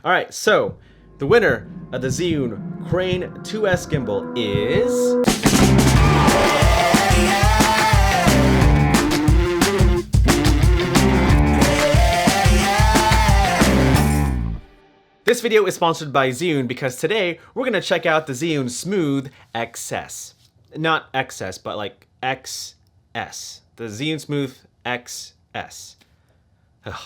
Alright, so the winner of the Zhiyun Crane 2S Gimbal is... This video is sponsored by Zhiyun because today we're going to check out the Zhiyun Smooth XS. Not XS, but like XS. The Zhiyun Smooth XS. Ugh.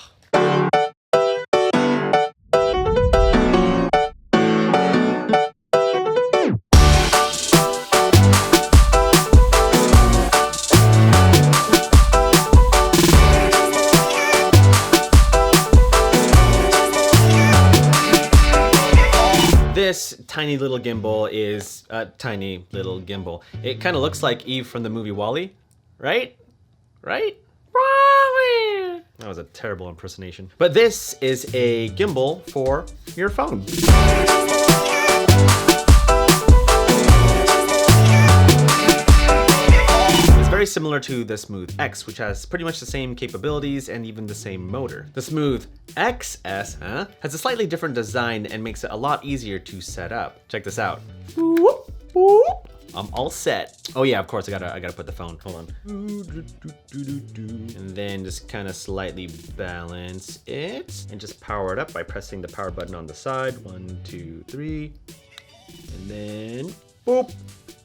This tiny little gimbal is a tiny little gimbal. It kind of looks like Eve from the movie WALL-E, right? Right? WALL-E! That was a terrible impersonation. But this is a gimbal for your phone. Very similar to the Smooth X, which has pretty much the same capabilities and even the same motor. The Smooth XS has a slightly different design and makes it a lot easier to set up. Check this out. I'm all set. Oh yeah, of course, I gotta put the phone. Hold on. And then just kind of slightly balance it and just power it up by pressing the power button on the side. 1, 2, 3. And then boop.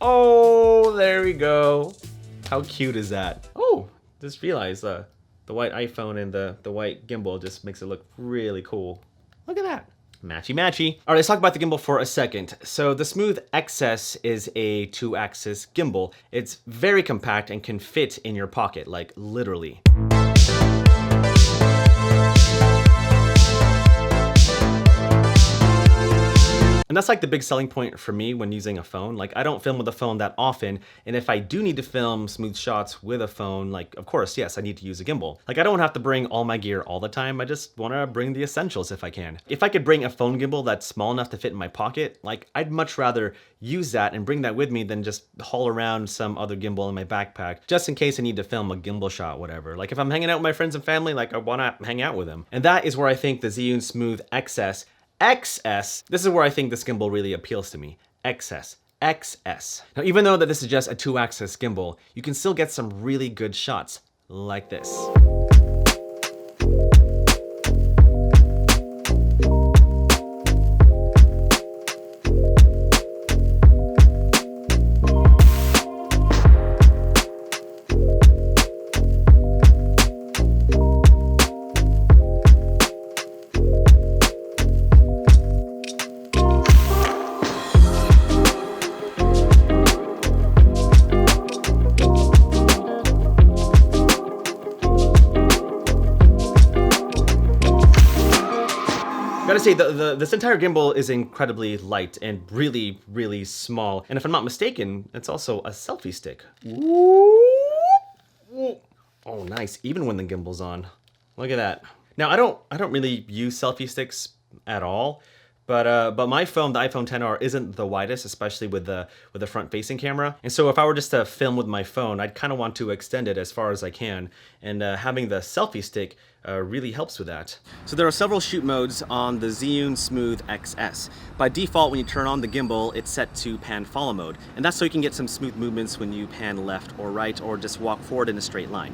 Oh, there we go. How cute is that? Oh, just realized the white iPhone and the white gimbal just makes it look really cool. Look at that. Matchy matchy. All right, let's talk about the gimbal for a second. So the Smooth XS is a 2-axis gimbal. It's very compact and can fit in your pocket, like literally. And that's like the big selling point for me when using a phone. Like I don't film with a phone that often, and if I do need to film smooth shots with a phone, like of course, yes, I need to use a gimbal. Like I don't have to bring all my gear all the time, I just wanna bring the essentials if I can. If I could bring a phone gimbal that's small enough to fit in my pocket, like I'd much rather use that and bring that with me than just haul around some other gimbal in my backpack, just in case I need to film a gimbal shot, whatever. Like if I'm hanging out with my friends and family, like I wanna hang out with them. And that is where I think the Zhiyun Smooth XS, this is where I think this gimbal really appeals to me. XS. Now, even though that this is just a 2-axis gimbal, you can still get some really good shots like this. Gotta say, this entire gimbal is incredibly light and really, really small. And if I'm not mistaken, it's also a selfie stick. Oh, nice, even when the gimbal's on. Look at that. Now, I don't really use selfie sticks at all, but my phone, the iPhone XR, isn't the widest, especially with the front-facing camera. And so if I were just to film with my phone, I'd kind of want to extend it as far as I can. And having the selfie stick really helps with that. So there are several shoot modes on the Zhiyun Smooth XS. By default, when you turn on the gimbal, it's set to pan follow mode. And that's so you can get some smooth movements when you pan left or right or just walk forward in a straight line.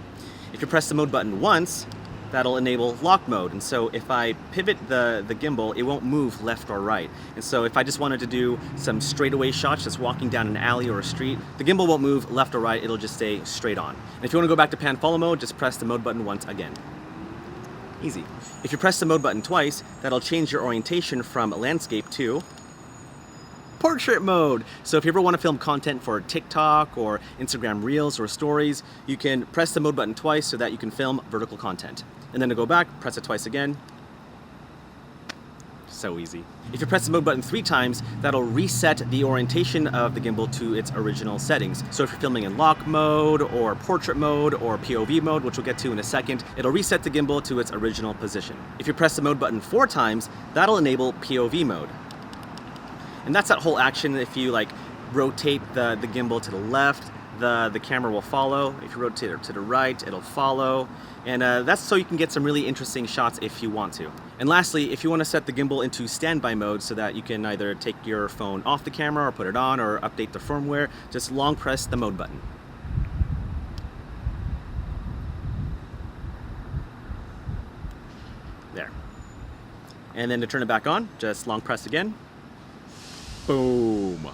If you press the mode button once, that'll enable lock mode. And so if I pivot the gimbal, it won't move left or right. And so if I just wanted to do some straightaway shots, just walking down an alley or a street, the gimbal won't move left or right, it'll just stay straight on. And if you want to go back to pan follow mode, just press the mode button once again. Easy. If you press the mode button twice, that'll change your orientation from landscape to portrait mode. So if you ever want to film content for TikTok or Instagram Reels or Stories, you can press the mode button twice so that you can film vertical content. And then to go back, press it twice again. So easy. If you press the mode button 3 times, that'll reset the orientation of the gimbal to its original settings. So if you're filming in lock mode or portrait mode or POV mode, which we'll get to in a second, it'll reset the gimbal to its original position. If you press the mode button 4 times, that'll enable POV mode. And that's that whole action if you like rotate the gimbal to the left, the camera will follow. If you rotate it to the right, it'll follow. And that's so you can get some really interesting shots if you want to. And lastly, if you want to set the gimbal into standby mode so that you can either take your phone off the camera or put it on or update the firmware, just long press the mode button. There. And then to turn it back on, just long press again. Boom.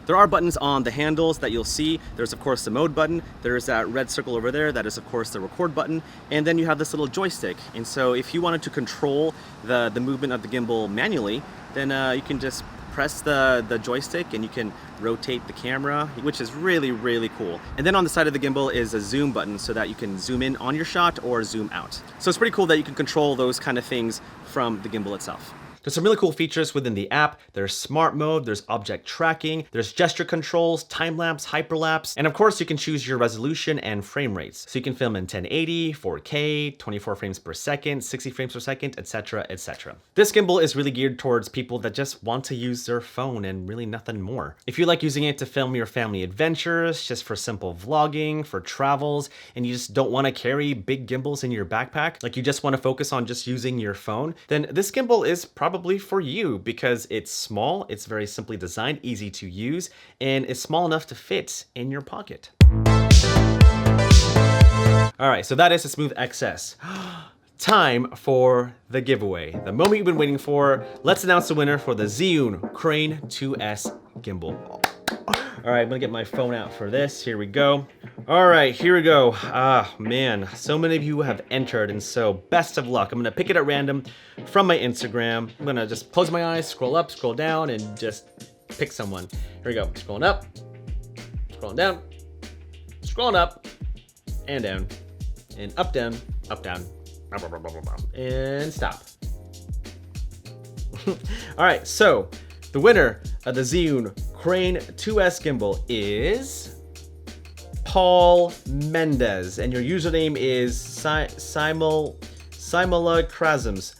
There are buttons on the handles that you'll see. There's of course the mode button. There's that red circle over there. That is of course the record button. And then you have this little joystick. And so if you wanted to control the movement of the gimbal manually, then you can just press the joystick and you can rotate the camera, which is really, really cool. And then on the side of the gimbal is a zoom button so that you can zoom in on your shot or zoom out. So it's pretty cool that you can control those kind of things from the gimbal itself. There's some really cool features within the app. There's smart mode, there's object tracking, there's gesture controls, time-lapse, hyperlapse, and of course you can choose your resolution and frame rates. So you can film in 1080, 4K, 24 frames per second, 60 frames per second, etc., etc. This gimbal is really geared towards people that just want to use their phone and really nothing more. If you like using it to film your family adventures, just for simple vlogging, for travels, and you just don't want to carry big gimbals in your backpack, like you just want to focus on just using your phone, then this gimbal is probably for you because it's small, it's very simply designed, easy to use, and it's small enough to fit in your pocket. All right, so that is the Smooth XS. Time for the giveaway. The moment you've been waiting for. Let's announce the winner for the Zhiyun Crane 2S Gimbal. All right, I'm gonna get my phone out for this. Here we go. All right, here we go. Ah, man, so many of you have entered, and so best of luck. I'm gonna pick it at random from my Instagram. I'm gonna just close my eyes, scroll up, scroll down, and just pick someone. Here we go. Scrolling up, scrolling down, scrolling up, and down, and up, down, and stop. All right, so the winner of the Zhiyun Crane 2S Gimbal is Paul Mendez, and your username is Simulacrasms.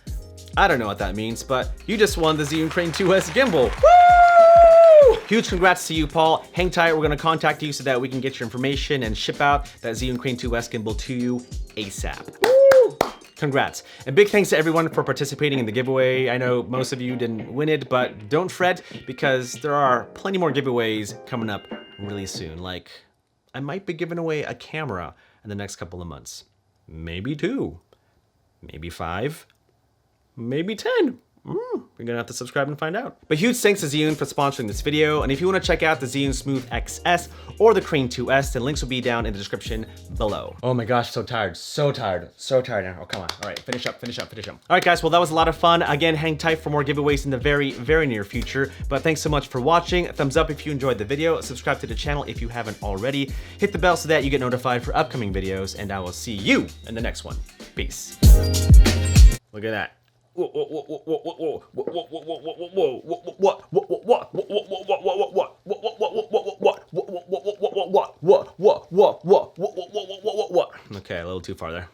I don't know what that means, but you just won the Zhiyun Crane 2S Gimbal. Woo! Huge congrats to you, Paul. Hang tight, we're gonna contact you so that we can get your information and ship out that Zhiyun Crane 2S Gimbal to you ASAP. Woo! Congrats. And big thanks to everyone for participating in the giveaway. I know most of you didn't win it, but don't fret because there are plenty more giveaways coming up really soon. Like, I might be giving away a camera in the next couple of months. Maybe 2, maybe 5, maybe 10. You're gonna have to subscribe and find out. But huge thanks to Zhiyun for sponsoring this video. And if you wanna check out the Zhiyun Smooth XS or the Crane 2S, the links will be down in the description below. Oh my gosh, so tired now. Oh, come on. All right, finish up. All right, guys, well, that was a lot of fun. Again, hang tight for more giveaways in the very, very near future. But thanks so much for watching. Thumbs up if you enjoyed the video. Subscribe to the channel if you haven't already. Hit the bell so that you get notified for upcoming videos. And I will see you in the next one. Peace. Look at that. What? Okay, a little too far there.